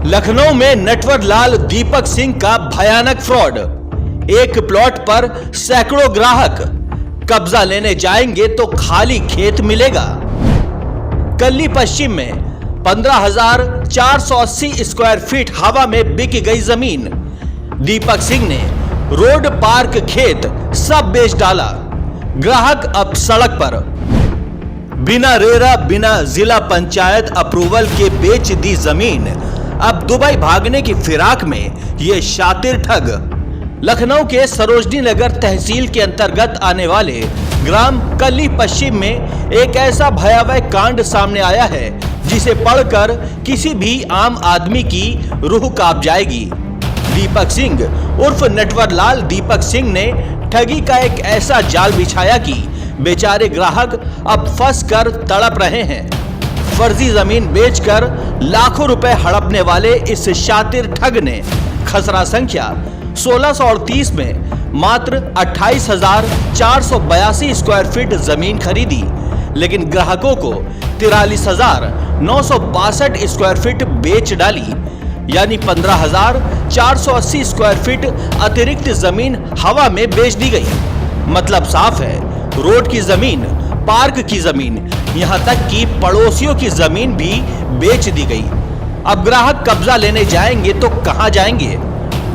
लखनऊ में नटवरलाल दीपक सिंह का भयानक फ्रॉड। एक प्लॉट पर सैकड़ों ग्राहक, कब्जा लेने जाएंगे तो खाली खेत मिलेगा। कल्ली पश्चिम में 15,480 स्क्वायर फीट हवा में बिक गई जमीन। दीपक सिंह ने रोड, पार्क, खेत सब बेच डाला। ग्राहक अब सड़क पर। बिना रेरा, बिना जिला पंचायत अप्रूवल के बेच दी जमीन। अब दुबई भागने की फिराक में ये शातिर ठग। लखनऊ के सरोजनी नगर तहसील के अंतर्गत आने वाले ग्राम कल्ली पश्चिम में एक ऐसा भयावह कांड सामने आया है जिसे पढ़कर किसी भी आम आदमी की रूह कांप जाएगी। दीपक सिंह उर्फ नटवरलाल दीपक सिंह ने ठगी का एक ऐसा जाल बिछाया कि बेचारे ग्राहक अब फंस कर तड़प रहे हैं। फर्जी जमीन बेचकर लाखों रुपए हड़पने वाले इस शातिर ठग ने खसरा संख्या 1638 में मात्र 28,482 स्क्वायर फीट जमीन खरीदी, लेकिन ग्राहकों को 43,962 स्क्वायर फीट बेच डाली, यानी 15,480 स्क्वायर फीट अतिरिक्त जमीन हवा में बेच दी गई। मतलब साफ है, रोड की जमीन, पार्क की जमीन, यहां तक कि पड़ोसियों की जमीन भी बेच दी गई। अब ग्राहक कब्जा लेने जाएंगे तो कहां जाएंगे?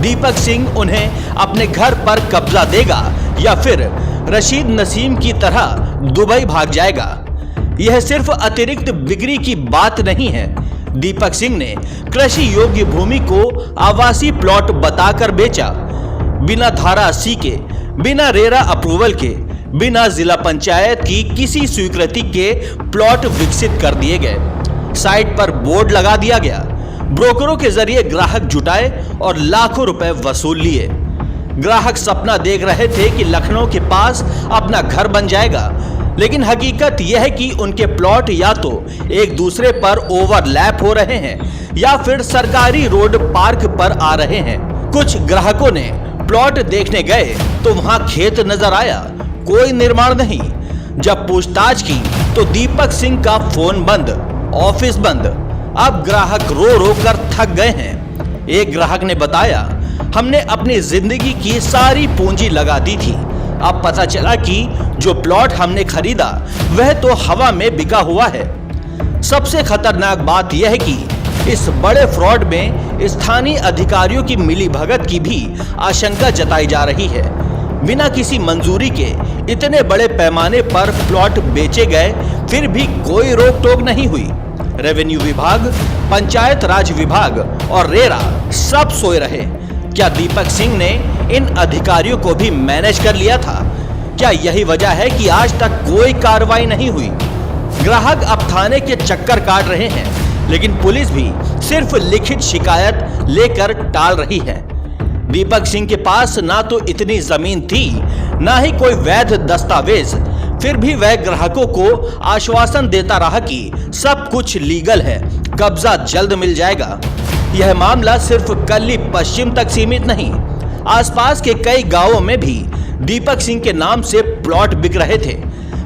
दीपक सिंह उन्हें अपने घर पर कब्जा देगा या फिर रशीद नसीम की तरह दुबई भाग जाएगा? यह सिर्फ अतिरिक्त बिक्री की बात नहीं है। दीपक सिंह ने कृषि योग्य भूमि को आवासीय प्लॉट बताकर बेचा। बिना धारा 80 के, बिना रेरा अप्रूवल के, बिना जिला पंचायत की किसी स्वीकृति के प्लॉट विकसित कर दिए गए। साइट पर बोर्ड लगा दिया गया। ब्रोकरों के जरिए ग्राहक जुटाए और लाखों रुपए वसूल लिए। ग्राहक सपना देख रहे थे कि लखनऊ के पास अपना घर बन जाएगा, लेकिन हकीकत यह है कि उनके प्लॉट या तो एक दूसरे पर ओवरलैप हो रहे हैं या फिर सरकारी रोड, पार्क पर आ रहे हैं। कुछ ग्राहकों ने प्लॉट देखने गए तो वहां खेत नजर आया, कोई निर्माण नहीं। जब पूछताछ की तो दीपक सिंह का फोन बंद, ऑफिस बंद। अब ग्राहक रो रो कर थक गए हैं। एक ग्राहक ने बताया, हमने अपनी जिंदगी की सारी पूंजी लगा दी थी। अब पता चला कि जो प्लॉट हमने खरीदा वह तो हवा में बिका हुआ है। सबसे खतरनाक बात यह है कि इस बड़े फ्रॉड में स्थानीय अधिकारियों की मिलीभगत की भी आशंका जताई जा रही है। बिना किसी मंजूरी के इतने बड़े पैमाने पर प्लॉट बेचे गए, फिर भी कोई रोक टोक नहीं हुई। रेवेन्यू विभाग, पंचायत राज विभाग और रेरा सब सोए रहे। क्या दीपक सिंह ने इन अधिकारियों को भी मैनेज कर लिया था? क्या यही वजह है कि आज तक कोई कार्रवाई नहीं हुई? ग्राहक अब थाने के चक्कर काट रहे हैं, लेकिन पुलिस भी सिर्फ लिखित शिकायत लेकर टाल रही है। दीपक सिंह के पास ना तो इतनी जमीन थी, ना ही कोई वैध दस्तावेज, फिर भी वह ग्राहकों को आश्वासन देता रहा कि सब कुछ लीगल है, कब्जा जल्द मिल जाएगा। यह मामला सिर्फ कल्ली पश्चिम तक सीमित नहीं, आसपास के कई गांवों में भी दीपक सिंह के नाम से प्लॉट बिक रहे थे।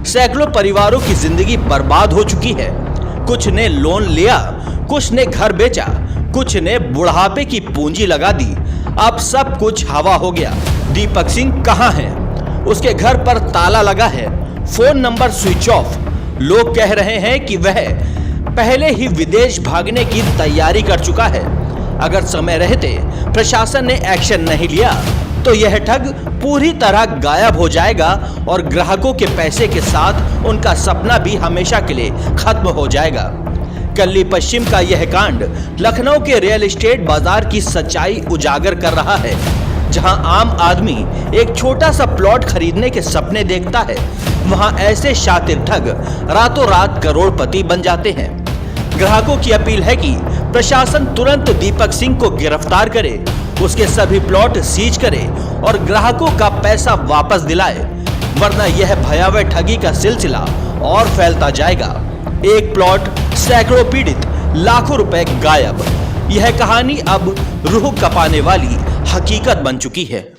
सैकड़ों परिवारों की जिंदगी बर्बाद हो चुकी है। कुछ ने लोन लिया, कुछ ने घर बेचा, कुछ ने बुढ़ापे की पूंजी लगा दी। अब सब कुछ हवा हो गया। दीपक सिंह कहां है? उसके घर पर ताला लगा है, फोन नंबर स्विच ऑफ। लोग कह रहे हैं कि वह पहले ही विदेश भागने की तैयारी कर चुका है। अगर समय रहते प्रशासन ने एक्शन नहीं लिया तो यह ठग पूरी तरह गायब हो जाएगा और ग्राहकों के पैसे के साथ उनका सपना भी हमेशा के लिए खत्म हो जाएगा। कल्ली पश्चिम का यह कांड लखनऊ के रियल एस्टेट बाजार की सच्चाई उजागर कर रहा है। जहां आम आदमी एक छोटा सा प्लॉट खरीदने के सपने देखता है, वहां ऐसे शातिर ठग रातों रात करोड़पति बन जाते हैं। ग्राहकों की अपील है कि प्रशासन तुरंत दीपक सिंह को गिरफ्तार करे, उसके सभी प्लॉट सीज करे और ग्राहकों का पैसा वापस दिलाए, वरना यह भयावह ठगी का सिलसिला और फैलता जाएगा। एक प्लॉट, सैकड़ों पीड़ित, लाखों रुपए गायब। यह कहानी अब रूह कपाने वाली हकीकत बन चुकी है।